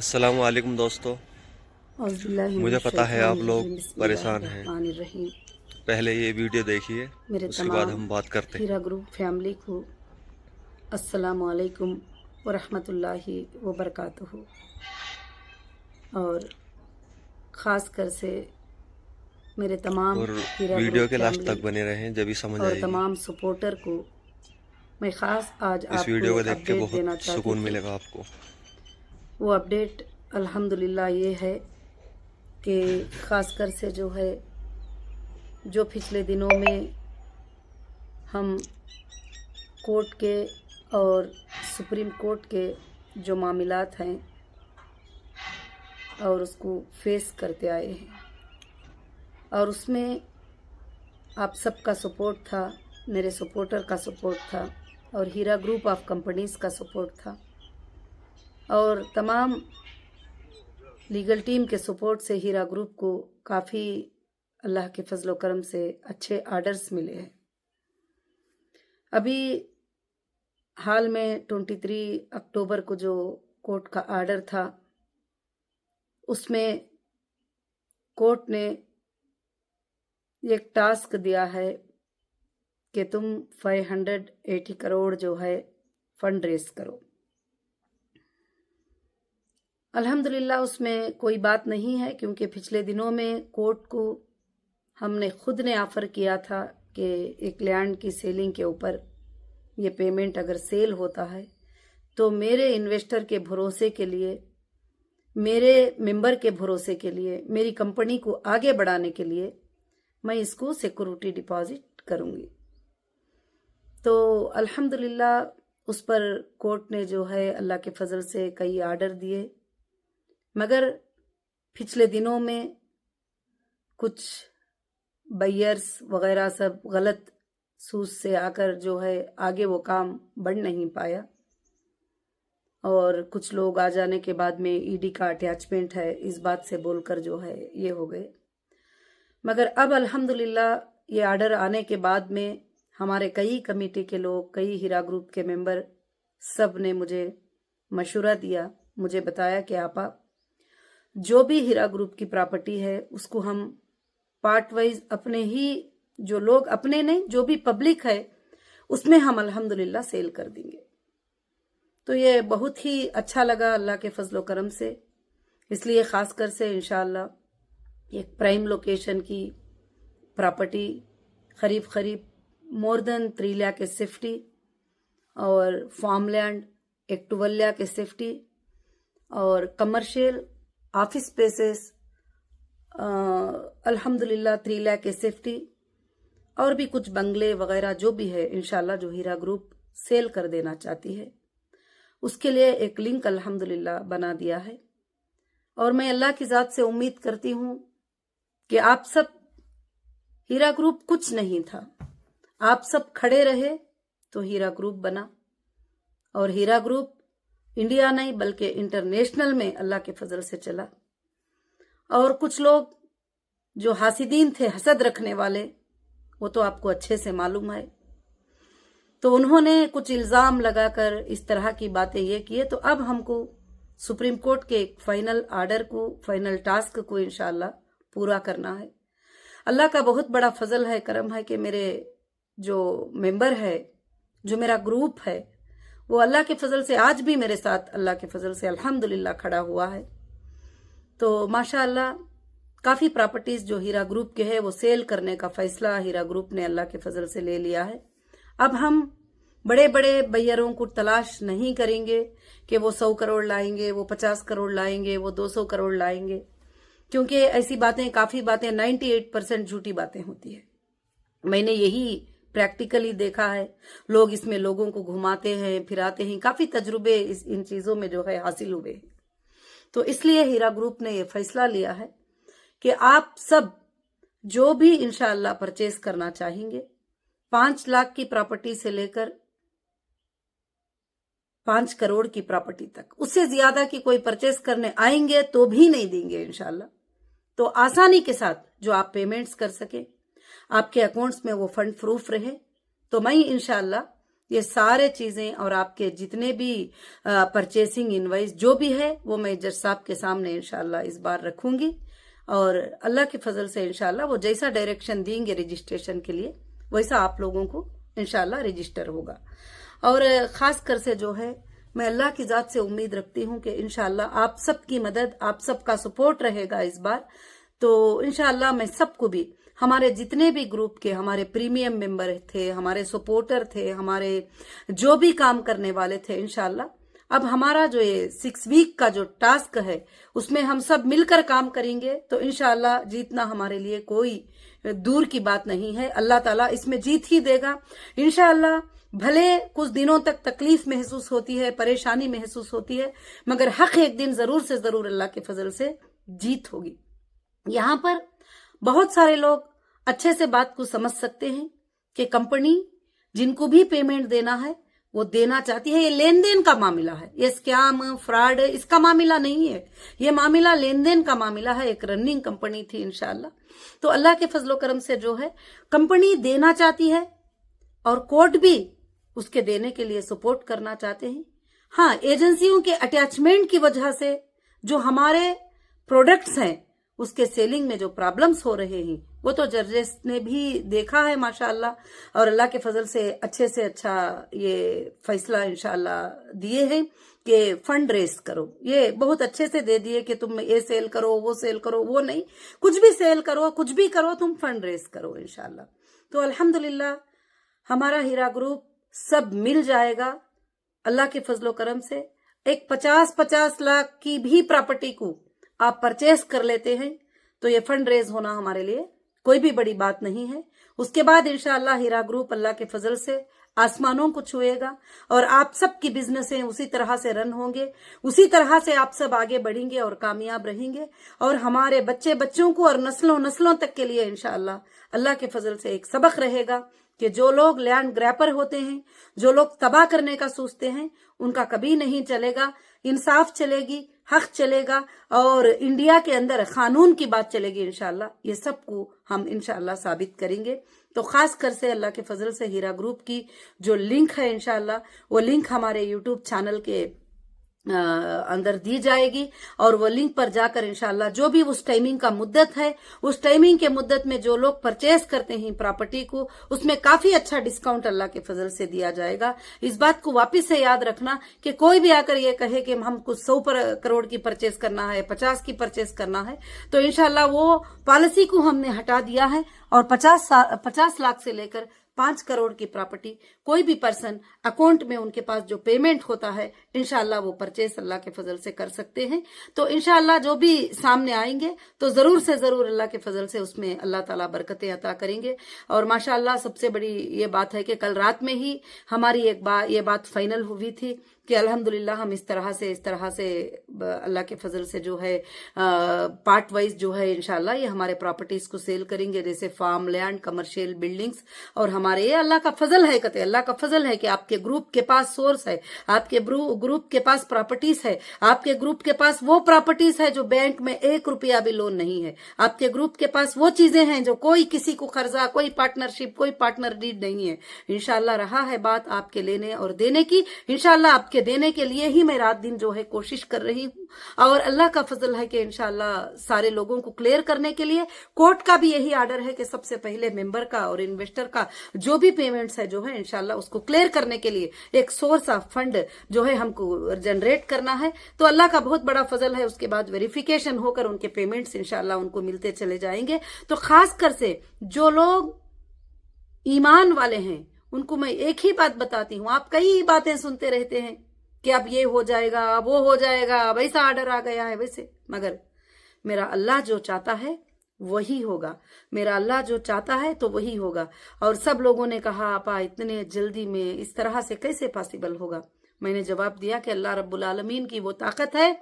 अस्सलाम वालेकुम दोस्तों। मुझे पता है आप लोग परेशान हैं, बिस्मिल्लाहिर्रहमानिर्रहीम। पहले ये वीडियो देखिए, मेरे उसके बाद तमाम हम बात करते हैं। हीरा ग्रुप फैमिली को अस्सलाम वालेकुम व रहमतुल्लाहि व बरकातुहू। और ख़ास कर से मेरे तमाम और हीरा वीडियो ग्रुप के लास्ट फैमिली तक बने रहें, जब भी समझ और आएगी। तमाम सपोर्टर को मैं ख़ास आज इस आपको वीडियो को एक देख के अपडेट बहुत देना चाहती सुकून थी। मिलेगा आपको। वो अपडेट अल्हम्दुलिल्लाह ये है कि ख़ासकर से जो है, जो पिछले दिनों में हम कोर्ट के और सुप्रीम कोर्ट के जो मामलात हैं और उसको फेस करते आए हैं, और उसमें आप सबका सपोर्ट था, मेरे सपोर्टर का सपोर्ट था, और हीरा ग्रुप ऑफ कंपनीज़ का सपोर्ट था, और तमाम लीगल टीम के सपोर्ट से हीरा ग्रुप को काफ़ी अल्लाह के फजल करम से अच्छे आर्डर्स मिले हैं। अभी हाल में 23 अक्टूबर को जो कोर्ट का आर्डर था, उसमें कोर्ट ने एक टास्क दिया है कि तुम 580 करोड़ जो है फंड रेस करो। अल्हम्दुलिल्लाह उसमें कोई बात नहीं है, क्योंकि पिछले दिनों में कोर्ट को हमने खुद ने ऑफ़र किया था कि एक लैंड की सेलिंग के ऊपर ये पेमेंट अगर सेल होता है तो मेरे इन्वेस्टर के भरोसे के लिए, मेरे मेंबर के भरोसे के लिए, मेरी कंपनी को आगे बढ़ाने के लिए मैं इसको सिक्योरिटी डिपॉजिट करूंगी। तो अल्हम्दुलिल्लाह उस पर कोर्ट ने जो है अल्लाह के फजल से कई आर्डर दिए, मगर पिछले दिनों में कुछ बायर्स वगैरह सब गलत सूज से आकर जो है आगे वो काम बढ़ नहीं पाया, और कुछ लोग आ जाने के बाद में ईडी का अटैचमेंट है इस बात से बोलकर जो है ये हो गए। मगर अब अल्हम्दुलिल्लाह ये आर्डर आने के बाद में हमारे कई कमेटी के लोग, कई हीरा ग्रुप के मेंबर सब ने मुझे मशवरा दिया, मुझे बताया कि आपा जो भी हीरा ग्रुप की प्रॉपर्टी है उसको हम पार्ट वाइज अपने ही, जो लोग अपने नहीं, जो भी पब्लिक है उसमें हम अल्हम्दुलिल्लाह सेल कर देंगे। तो ये बहुत ही अच्छा लगा अल्लाह के फजलो करम से, इसलिए ख़ास कर से इंशाअल्लाह एक प्राइम लोकेशन की प्रॉपर्टी करीब मोर देन 3 लाख सेफ्टी, और फार्म लैंड एक 12 लाख सेफ्टी, और कमर्शियल ऑफिस स्पेसेस अल्हम्दुलिल्लाह 3 लाख सेफ्टी, और भी कुछ बंगले वगैरह जो भी है इंशाल्लाह जो हीरा ग्रुप सेल कर देना चाहती है, उसके लिए एक लिंक अल्हम्दुलिल्लाह बना दिया है। और मैं अल्लाह की ज़ात से उम्मीद करती हूँ कि आप सब, हीरा ग्रुप कुछ नहीं था, आप सब खड़े रहे तो हीरा ग्रुप बना, और हीरा ग्रुप इंडिया नहीं बल्कि इंटरनेशनल में अल्लाह के फजल से चला। और कुछ लोग जो हासिदीन थे, हसद रखने वाले, वो तो आपको अच्छे से मालूम है, तो उन्होंने कुछ इल्ज़ाम लगाकर इस तरह की बातें ये किए। तो अब हमको सुप्रीम कोर्ट के फाइनल आर्डर को, फाइनल टास्क को इंशाअल्लाह पूरा करना है। अल्लाह का बहुत बड़ा फजल है, करम है कि मेरे जो मेंबर है, जो मेरा ग्रुप है, वो अल्लाह के फजल से आज भी मेरे साथ अल्लाह के फजल से अल्हम्दुलिल्लाह खड़ा हुआ है। तो माशाअल्लाह काफ़ी प्रॉपर्टीज़ जो हीरा ग्रुप के है वो सेल करने का फैसला हीरा ग्रुप ने अल्लाह के फजल से ले लिया है। अब हम बड़े बड़े बैयरों को तलाश नहीं करेंगे कि वो 100 करोड़ लाएंगे, वो 50 करोड़ लाएंगे, वो 200 करोड़ लाएंगे, क्योंकि ऐसी बातें, काफ़ी बातें 98% झूठी बातें होती है। मैंने यही प्रैक्टिकली देखा है, लोग इसमें लोगों को घुमाते हैं, फिराते हैं, काफ़ी तजुर्बे इन चीज़ों में जो है हासिल हुए हैं। तो इसलिए हीरा ग्रुप ने यह फैसला लिया है कि आप सब जो भी इंशाअल्लाह परचेस करना चाहेंगे, 5 लाख की प्रॉपर्टी से लेकर 5 करोड़ की प्रॉपर्टी तक, उससे ज्यादा की कोई परचेस करने आएंगे तो भी नहीं देंगे इंशाअल्लाह। तो आसानी के साथ जो आप पेमेंट्स कर सके, आपके अकाउंट्स में वो फंड प्रूफ रहे, तो मैं इंशाअल्लाह ये सारे चीजें और आपके जितने भी परचेसिंग इनवाइस जो भी है वो मैं जज साहब के सामने इंशाल्लाह इस बार रखूंगी, और अल्लाह के फजल से इंशाल्लाह वो जैसा डायरेक्शन देंगे रजिस्ट्रेशन के लिए वैसा आप लोगों को इंशाल्लाह रजिस्टर होगा। और खास कर से जो है मैं अल्लाह की जात से उम्मीद रखती हूँ कि इंशाल्लाह आप सबकी मदद, आप सबका सपोर्ट रहेगा इस बार। तो इंशाल्लाह मैं सबको भी, हमारे जितने भी ग्रुप के हमारे प्रीमियम मेंबर थे, हमारे सपोर्टर थे, हमारे जो भी काम करने वाले थे, इंशाल्लाह अब हमारा जो ये 6 वीक का जो टास्क है उसमें हम सब मिलकर काम करेंगे तो इंशाल्लाह जीतना हमारे लिए कोई दूर की बात नहीं है। अल्लाह ताला इसमें जीत ही देगा इंशाल्लाह। भले कुछ दिनों तक तकलीफ महसूस होती है, परेशानी महसूस होती है, मगर हक एक दिन जरूर से जरूर अल्लाह के फजल से जीत होगी। यहाँ पर बहुत सारे लोग अच्छे से बात को समझ सकते हैं कि कंपनी जिनको भी पेमेंट देना है वो देना चाहती है। ये लेन देन का मामला है, ये स्कैम फ्रॉड इसका मामला नहीं है, ये मामला लेन देन का मामला है। एक रनिंग कंपनी थी इंशाल्लाह, तो अल्लाह के फजलो करम से जो है कंपनी देना चाहती है और कोर्ट भी उसके देने के लिए सपोर्ट करना चाहते हैं। हाँ, एजेंसियों के अटैचमेंट की वजह से जो हमारे प्रोडक्ट्स हैं उसके सेलिंग में जो प्रॉब्लम्स हो रहे हैं वो तो जजेस ने भी देखा है माशाअल्लाह, और अल्लाह के फजल से अच्छा ये फैसला इंशाअल्लाह दिए हैं कि फंड रेस करो। ये बहुत अच्छे से दे दिए कि तुम ये सेल करो, वो सेल करो, वो नहीं, कुछ भी सेल करो, कुछ भी करो, तुम फंड रेस करो इंशाअल्लाह। तो अल्हम्दुलिल्लाह हमारा हीरा ग्रुप सब मिल जाएगा अल्लाह के फजलो करम से। एक 50-50 लाख की भी प्रॉपर्टी को आप परचेस कर लेते हैं तो ये फंड रेज होना हमारे लिए कोई भी बड़ी बात नहीं है। उसके बाद इंशाअल्लाह हीरा ग्रुप अल्लाह के फजल से आसमानों को छुएगा और आप सबकी बिजनेसें उसी तरह से रन होंगे, उसी तरह से आप सब आगे बढ़ेंगे और कामयाब रहेंगे। और हमारे बच्चे बच्चों को और नस्लों नस्लों तक के लिए इंशाअल्लाह अल्लाह के फजल से एक सबक रहेगा कि जो लोग लैंड ग्रैपर होते हैं, जो लोग तबाह करने का सोचते हैं, उनका कभी नहीं चलेगा। इंसाफ चलेगी, हक चलेगा और इंडिया के अंदर कानून की बात चलेगी इंशाअल्लाह। ये सबको हम इंशाअल्लाह साबित करेंगे। तो खास कर से अल्लाह के फजल से हीरा ग्रुप की जो लिंक है इंशाअल्लाह वो लिंक हमारे यूट्यूब चैनल के अंदर दी जाएगी और वो लिंक पर जाकर इंशाअल्लाह जो भी उस टाइमिंग का मुद्दत है, उस टाइमिंग के मुद्दत में जो लोग परचेस करते हैं प्रॉपर्टी को, उसमें काफी अच्छा डिस्काउंट अल्लाह के फजल से दिया जाएगा। इस बात को वापस से याद रखना कि कोई भी आकर ये कहे कि हम कुछ 100 करोड़ की परचेस करना है, 50 की परचेस करना है, तो इंशाअल्लाह वो पॉलिसी को हमने हटा दिया है और 50 लाख से लेकर 5 करोड़ की प्रॉपर्टी कोई भी पर्सन अकाउंट में उनके पास जो पेमेंट होता है इंशाअल्लाह वो परचेस अल्लाह के फजल से कर सकते हैं। तो इंशाअल्लाह जो भी सामने आएंगे तो जरूर से जरूर अल्लाह के फजल से उसमें अल्लाह ताला बरकतें अता करेंगे। और माशाअल्लाह सबसे बड़ी ये बात है कि कल रात में ही हमारी ये बात फाइनल हुई थी कि अल्हम्दुलिल्लाह हम इस तरह से अल्लाह के फजल से जो है पार्ट वाइज जो है इंशाअल्लाह ये हमारे प्रॉपर्टीज को सेल करेंगे, जैसे फार्म लैंड, कमर्शियल बिल्डिंग्स। और हमारे ये अल्लाह का फजल है, कहते अल्लाह का फजल है कि आपके ग्रुप के पास सोर्स है, आपके ग्रुप के पास प्रॉपर्टीज है, आपके ग्रुप के पास वो प्रॉपर्टीज है जो बैंक में 1 रुपया भी लोन नहीं है, आपके ग्रुप के पास वो चीजें हैं जो कोई किसी को कर्जा, कोई पार्टनरशिप, कोई पार्टनर डीड नहीं है। इंशाअल्लाह रहा है बात आपके लेने और देने की, इंशाअल्लाह आपके देने के लिए ही मैं रात दिन जो है कोशिश कर रही हूँ। और अल्लाह का फजल है कि इंशाअल्लाह सारे लोगों को क्लियर करने के लिए कोर्ट का भी यही आर्डर है कि सबसे पहले मेंबर का और इन्वेस्टर का जो भी पेमेंट्स है जो है इंशाअल्लाह उसको क्लियर करने के लिए एक सोर्स ऑफ फंड जो है हमको जनरेट करना है। तो अल्लाह का बहुत बड़ा फजल है, उसके बाद वेरिफिकेशन होकर उनके पेमेंट्स इंशाअल्लाह उनको मिलते चले जाएंगे। तो खास कर से जो लोग ईमान वाले हैं उनको मैं एक ही बात बताती हूँ, आप कई बातें सुनते रहते हैं कि अब ये हो जाएगा, वो हो जाएगा, वैसा आर्डर आ गया है वैसे, मगर मेरा अल्लाह जो चाहता है वही होगा, मेरा अल्लाह जो चाहता है तो वही होगा। और सब लोगों ने कहा आपा इतने जल्दी में इस तरह से कैसे पॉसिबल होगा। मैंने जवाब दिया कि अल्लाह रब्बुल आलमीन की वो ताकत है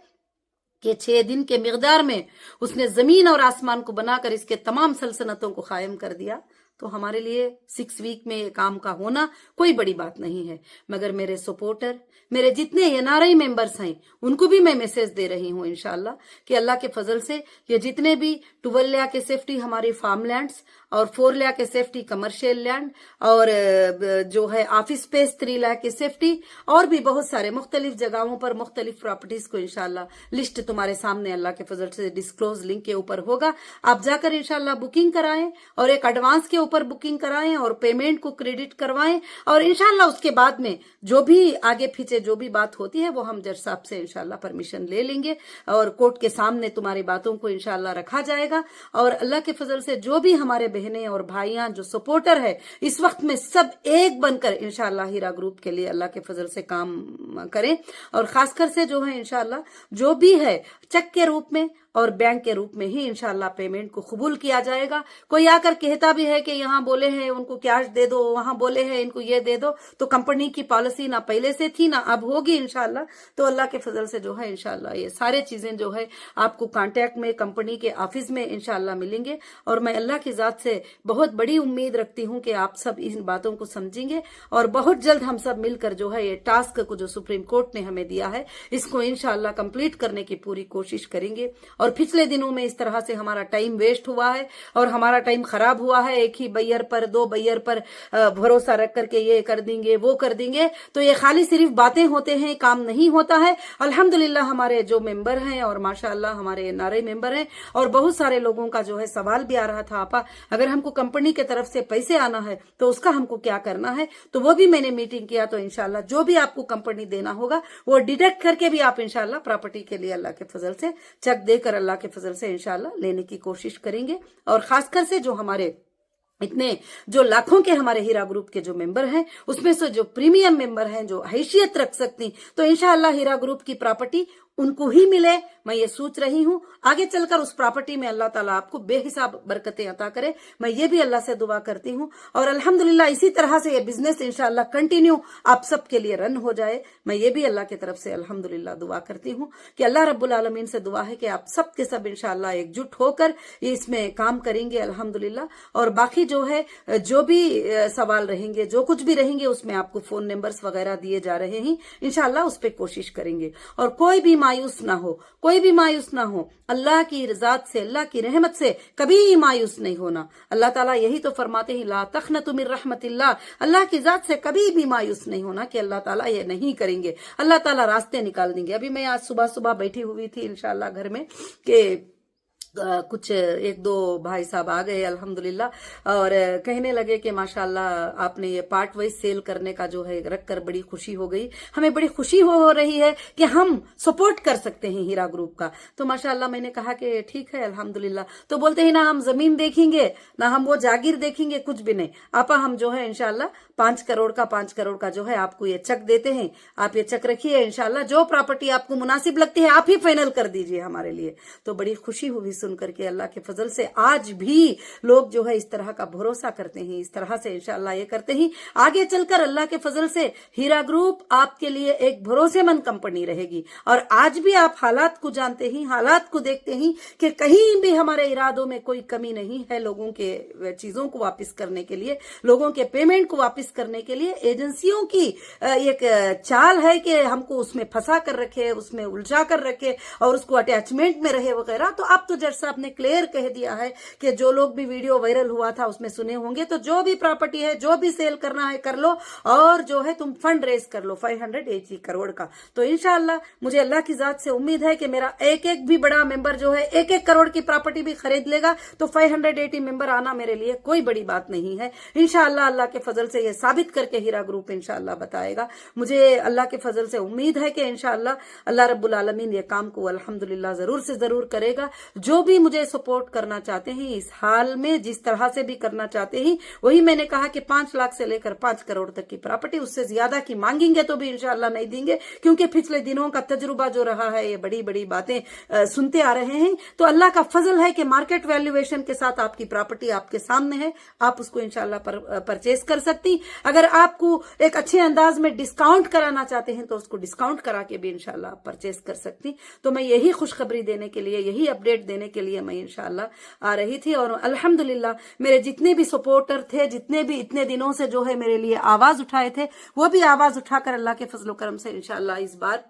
कि 6 दिन के मिकदार में उसने जमीन और आसमान को बनाकर इसके तमाम सल्तनतों को कायम कर दिया। तो हमारे लिए 6 वीक में ये काम का होना कोई बड़ी बात नहीं है। मगर मेरे सपोर्टर, मेरे जितने एनआरआई मेंबर्स हैं, उनको भी मैं मैसेज दे रही हूँ इंशाल्लाह कि अल्लाह के फजल से ये जितने भी 12 लाख के सेफ्टी हमारी फार्म लैंड्स और 4 लाख के सेफ्टी कमर्शियल लैंड और जो है ऑफिस स्पेस 3 लाख की सेफ्टी और भी बहुत सारे मुख्तलिफ जगहों पर मुख्तलिफ प्रॉपर्टीज को इंशाल्लाह लिस्ट तुम्हारे सामने अल्लाह के फजल से डिस्क्लोज लिंक के ऊपर होगा। आप जाकर इंशाल्लाह बुकिंग कराएं और एक एडवांस के ऊपर बुकिंग कराएं और पेमेंट को क्रेडिट करवाएं और इंशाल्लाह उसके बाद में जो भी आगे पीछे जो भी बात होती है वो हम जज साहब से इंशाल्लाह परमिशन ले लेंगे और कोर्ट के सामने तुम्हारी बातों को इंशाल्लाह रखा जाएगा। और अल्लाह के फजल से जो भी हमारे बहनें और भाइयां जो सपोर्टर है इस वक्त में सब एक बनकर इंशाल्लाह हीरा ग्रुप के लिए अल्लाह के फजल से काम करें और खासकर से जो है इंशाल्लाह जो भी है चेक के रूप में और बैंक के रूप में ही इंशाल्लाह पेमेंट को कबूल किया जाएगा। कोई आकर कहता भी है कि यहाँ बोले हैं उनको कैश दे दो, वहां बोले हैं इनको ये दे दो, तो कंपनी की पॉलिसी ना पहले से थी ना अब होगी इंशाल्लाह। तो अल्लाह के फजल से जो है इंशाल्लाह ये सारे चीजें जो है आपको कांटेक्ट में कंपनी के ऑफिस में इंशाल्लाह मिलेंगे। और मैं अल्लाह की जात से बहुत बड़ी उम्मीद रखती हूँ कि आप सब इन बातों को समझेंगे और बहुत जल्द हम सब मिलकर जो है ये टास्क को जो सुप्रीम कोर्ट ने हमें दिया है इसको इंशाल्लाह कंप्लीट करने की पूरी कोशिश करेंगे। और पिछले दिनों में इस तरह से हमारा टाइम वेस्ट हुआ है और हमारा टाइम खराब हुआ है, एक ही बैयर पर 2 बैयर पर भरोसा रख करके ये कर देंगे वो कर देंगे, तो ये खाली सिर्फ बातें होते हैं, काम नहीं होता है। अल्हम्दुलिल्लाह हमारे जो मेंबर हैं और माशाअल्लाह हमारे एनआरआई मेंबर हैं और बहुत सारे लोगों का जो है सवाल भी आ रहा था, आपा अगर हमको कंपनी की तरफ से पैसे आना है तो उसका हमको क्या करना है, तो वो भी मैंने मीटिंग किया। तो इंशाल्लाह जो भी आपको कंपनी देना होगा वो डिडक्ट करके भी आप इंशाल्लाह प्रॉपर्टी के लिए अल्लाह के फजल से चेक देकर अल्लाह के फजल से इंशाल्लाह लेने की कोशिश करेंगे। और खासकर से जो हमारे इतने जो लाखों के हमारे हीरा ग्रुप के जो मेंबर हैं उसमें से जो प्रीमियम मेंबर हैं जो हैसियत रख सकती, तो इंशाल्लाह हीरा ग्रुप की प्रॉपर्टी उनको ही मिले। मैं ये सोच रही हूँ आगे चलकर उस प्रॉपर्टी में अल्लाह ताला आपको बेहिसाब बरकतें अता करे, मैं ये भी अल्लाह से दुआ करती हूँ। और अल्हम्दुलिल्लाह इसी तरह से ये बिजनेस इंशाल्लाह कंटिन्यू आप सब के लिए रन हो जाए, मैं ये भी अल्लाह की तरफ से अल्हम्दुलिल्लाह दुआ करती हूँ कि अल्लाह रब्बुल आलमीन से दुआ है कि आप सब के सब इंशाल्लाह एकजुट होकर इसमें काम करेंगे अल्हम्दुलिल्लाह। और बाकी जो है जो भी सवाल रहेंगे जो कुछ भी रहेंगे उसमें आपको फोन नंबर्स वगैरह दिए जा रहे हैं, इंशाल्लाह उस पर कोशिश करेंगे। और कोई भी मायूस ना हो, कोई भी मायूस ना हो, अल्लाह की रज़ात से अल्लाह की रहमत से कभी मायूस नहीं होना। अल्लाह ताला यही तो फरमाते हैं ला तखनतु मिन रहमतिल्लाह, अल्लाह की जात से कभी भी मायूस नहीं होना कि अल्लाह ताला ये नहीं करेंगे, अल्लाह ताला रास्ते निकाल देंगे। अभी मैं आज सुबह सुबह बैठी हुई थी इंशाल्लाह घर में कि कुछ 1-2 भाई साहब आ गए अल्हम्दुलिल्लाह और कहने लगे कि माशाल्लाह आपने ये पार्ट वाइज सेल करने का जो है रख कर बड़ी खुशी हो गई, हमें बड़ी खुशी हो रही है कि हम सपोर्ट कर सकते हैं हीरा ग्रुप का। तो माशाल्लाह मैंने कहा कि ठीक है अल्हम्दुलिल्लाह। तो बोलते हैं ना हम जमीन देखेंगे ना हम वो जागीर देखेंगे, कुछ भी नहीं आपा, हम जो है इंशाल्लाह 5 करोड़ का जो है आपको ये चेक देते हैं, आप ये चेक रखिए, इंशाल्लाह जो प्रॉपर्टी आपको मुनासिब लगती है आप ही फाइनल कर दीजिए हमारे लिए। तो बड़ी खुशी हुई सुन करके अल्लाह के फजल से। आज भी लोग जो है इस तरह का भरोसा करते हैं, इस तरह से इंशाल्लाह ये करते हैं। आगे चलकर अल्लाह के फजल से हीरा ग्रुप आपके लिए एक भरोसेमंद कंपनी रहेगी। और आज भी आप हालात को जानते ही, हालात को देखते ही कि कहीं भी हमारे इरादों में कोई कमी नहीं है लोगों के चीजों को वापस करने के लिए, लोगों के पेमेंट को वापस करने के लिए। एजेंसियों की एक चाल है कि हमको उसमें फंसा कर रखे, उसमें उलझा कर रखे और उसको अटैचमेंट में रहे वगैरह। तो अब तो जज साहब ने क्लियर कह दिया है कि जो लोग भी वीडियो वायरल हुआ था उसमें सुने होंगे, तो जो भी प्रॉपर्टी है जो भी सेल करना है कर लो और जो है तुम फंड रेज कर लो 580 करोड़ का। तो इंशाल्लाह मुझे अल्लाह की जात से उम्मीद है कि मेरा एक एक भी बड़ा मेंबर जो है 1-1 करोड़ की प्रॉपर्टी भी खरीद लेगा तो 580 मेंबर आना मेरे लिए कोई बड़ी बात नहीं है। इंशाल्लाह अल्लाह के फजल से ये साबित करके हीरा ग्रुप इंशाल्लाह बताएगा। मुझे अल्लाह के फजल से उम्मीद है कि इंशाल्लाह अल्लाह रब्बुल आलमीन ये काम को अल्हम्दुलिल्लाह जरूर से जरूर करेगा। जो भी मुझे सपोर्ट करना चाहते हैं इस हाल में जिस तरह से भी करना चाहते हैं, वही मैंने कहा कि 5 लाख से लेकर 5 करोड़ तक की प्रॉपर्टी, उससे ज्यादा की मांगेंगे तो भी इंशाल्लाह नहीं देंगे, क्योंकि पिछले दिनों का तजुर्बा जो रहा है ये बड़ी बड़ी बातें सुनते आ रहे हैं। तो अल्लाह का फजल है कि मार्केट वैल्यूएशन के साथ आपकी प्रॉपर्टी आपके सामने है, आप उसको इंशाल्लाह परचेज कर सकती। अगर आपको एक अच्छे अंदाज में डिस्काउंट कराना चाहते हैं तो उसको डिस्काउंट करा के भी इंशाल्लाह आप परचेज कर सकती। तो मैं यही खुशखबरी देने के लिए, यही अपडेट देने करने के लिए मैं इंशाल्लाह आ रही थी। और अल्हम्दुलिल्लाह मेरे जितने भी सपोर्टर थे, जितने भी इतने दिनों से जो है मेरे लिए आवाज उठाए थे, वो भी आवाज उठाकर अल्लाह के फजल करम से इंशाल्लाह इस बार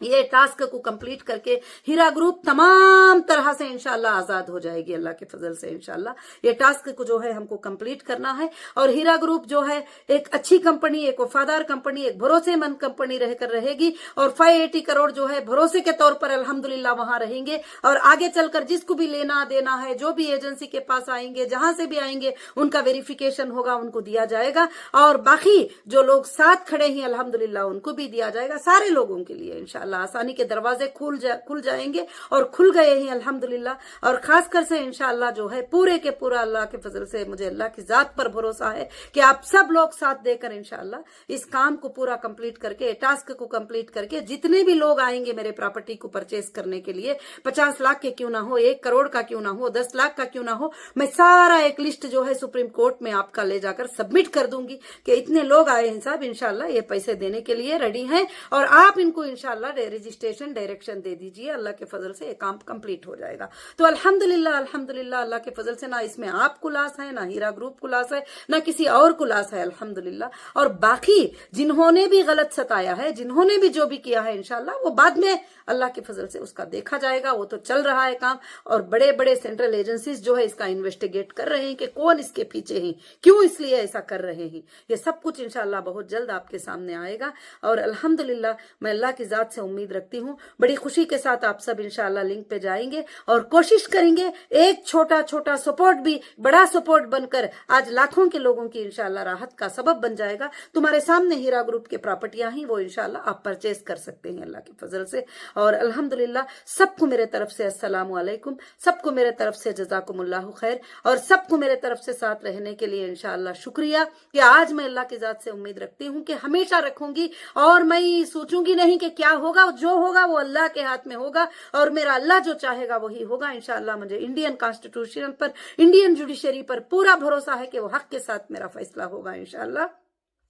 ये टास्क को कंप्लीट करके हीरा ग्रुप तमाम तरह से इंशाल्लाह आजाद हो जाएगी अल्लाह के फजल से। इंशाल्लाह ये टास्क को जो है हमको कंप्लीट करना है और हीरा ग्रुप जो है एक अच्छी कंपनी, एक वफादार कंपनी, एक भरोसेमंद कंपनी रहकर रहेगी और 580 करोड़ जो है भरोसे के तौर पर अल्हम्दुलिल्लाह वहां रहेंगे। और आगे चलकर जिसको भी लेना देना है, जो भी एजेंसी के पास आएंगे, जहां से भी आएंगे, उनका वेरिफिकेशन होगा, उनको दिया जाएगा। और बाकी जो लोग साथ खड़े हैं अल्हम्दुलिल्लाह उनको भी दिया जाएगा, सारे लोगों के लिए इंशाल्लाह आसानी के दरवाजे खुल जाएंगे और खुल गए हैं अल्हम्दुलिल्लाह। और खासकर से इंशाल्लाह जो है पूरे के पूरा अल्लाह के फजल से मुझे अल्लाह की जात पर भरोसा है कि आप सब लोग साथ देकर इंशाल्लाह इस काम को पूरा कंप्लीट करके, टास्क को कंप्लीट करके, जितने भी लोग आएंगे मेरे प्रॉपर्टी को परचेस करने के लिए, 50 लाख के क्यों ना हो, 1 करोड़ का क्यों ना हो, 10 लाख का क्यों ना हो, मैं सारा एक लिस्ट जो है सुप्रीम कोर्ट में आपका ले जाकर सबमिट कर दूंगी कि इतने लोग आए हैं साहब, इंशाल्लाह ये पैसे देने के लिए रेडी हैं और आप इनको इंशाल्लाह रजिस्ट्रेशन डायरेक्शन दे दीजिए, अल्लाह के फजल से ये काम कंप्लीट हो जाएगा। तो अल्हम्दुलिल्लाह अल्हम्दुलिल्लाह अल्लाह के फजल से ना इसमें आप को लॉस है, ना हीरा ग्रुप को लॉस है, ना किसी और को लॉस है अल्हम्दुलिल्लाह। और बाकी जिन्होंने भी गलत सताया है, जिन्होंने भी जो भी किया है इंशाल्लाह वो बाद में अल्लाह के फजल से उसका देखा जाएगा, वो तो चल रहा है काम। और बड़े बड़े सेंट्रल एजेंसीज जो है इसका इन्वेस्टिगेट कर रहे हैं कि कौन इसके पीछे है, क्यों इसलिए ऐसा कर रहे हैं। ये सब कुछ इंशाल्लाह बहुत जल्द आपके सामने आएगा। और अल्हम्दुलिल्लाह मैं अल्लाह की जात से उम्मीद रखती हूँ, बड़ी खुशी के साथ आप सब इंशाल्लाह लिंक पे जाएंगे और कोशिश करेंगे एक छोटा छोटा सपोर्ट भी बड़ा सपोर्ट बनकर आज लाखों के लोगों की इंशाल्लाह राहत का सबब बन जाएगा। तुम्हारे सामने हीरा ग्रुप की प्रॉपर्टियां ही वो इंशाल्लाह आप परचेज कर सकते हैं अल्लाह के फजल से। और अल्हम्दुलिल्लाह सबको मेरे तरफ से अस्सलामु अलैकुम, सबको मेरे तरफ से जज़ाकुमुल्लाहु खैर और सबको मेरे तरफ से साथ रहने के लिए इंशाल्लाह शुक्रिया कि आज मैं अल्लाह की जात से उम्मीद रखती हूँ कि हमेशा रखूंगी और मैं सोचूंगी नहीं कि क्या होगा, जो होगा वो अल्लाह के हाथ में होगा और मेरा अल्लाह जो चाहेगा वही होगा इंशाल्लाह। मुझे इंडियन कॉन्स्टिट्यूशन पर, इंडियन जुडिशरी पर पूरा भरोसा है कि वो हक के साथ मेरा फैसला होगा इंशाल्लाह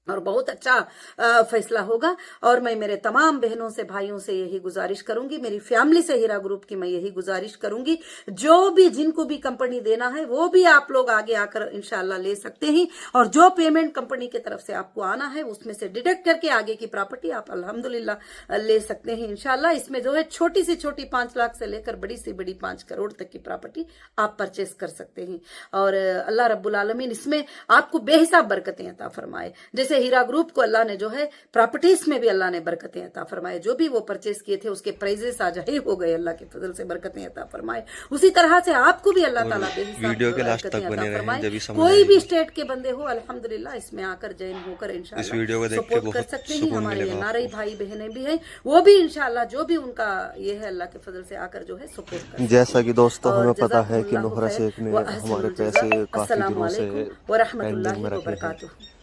और बहुत अच्छा फैसला होगा। और मैं मेरे तमाम बहनों से, भाइयों से यही गुजारिश करूंगी, मेरी फैमिली से हीरा ग्रुप की मैं यही गुजारिश करूंगी, जो भी जिनको भी कंपनी देना है वो भी आप लोग आगे आकर इंशाल्लाह ले सकते हैं। और जो पेमेंट कंपनी की तरफ से आपको आना है उसमें से डिडक्ट करके आगे की प्रॉपर्टी आप अल्हम्दुलिल्लाह ले सकते हैं इंशाल्लाह। इसमें जो है छोटी से छोटी 5 लाख से लेकर बड़ी से बड़ी 5 करोड़ तक की प्रॉपर्टी आप परचेस कर सकते हैं। और अल्लाह रब्बुल आलमीन इसमें आपको बेहिसाब बरकतें अता फरमाए। जैसे हीरा ग्रुप को अल्लाह ने जो है प्रॉपर्टीज में भी अल्लाह ने बरकतें अता फरमाए, जो भी वो परचेस किए थे उसके प्राइजेस आज ही हो गए, अल्लाह के फजल से बरकतें अता फरमाए। उसी तरह से आपको भी अल्लाह ताला वीडियो के लास्ट तक बने रहें, जब भी समझ कोई भी स्टेट के बंदे हो अल्हम्दुलिल्लाह इसमें आकर जॉइन होकर इंशाल्लाह इस वीडियो को देख के सपोर्ट कर सकते हैं। हमारे एनआरआई भाई बहनें भी हैं, वो भी इंशाल्लाह जो भी उनका ये है अल्लाह के फजल से आकर जो है सपोर्ट कर। जैसा कि दोस्तों हमें पता है कि नुहरा शेख ने हमारे पैसे काफी दिनों से व रहमतुल्लाहि व बरकातुहू।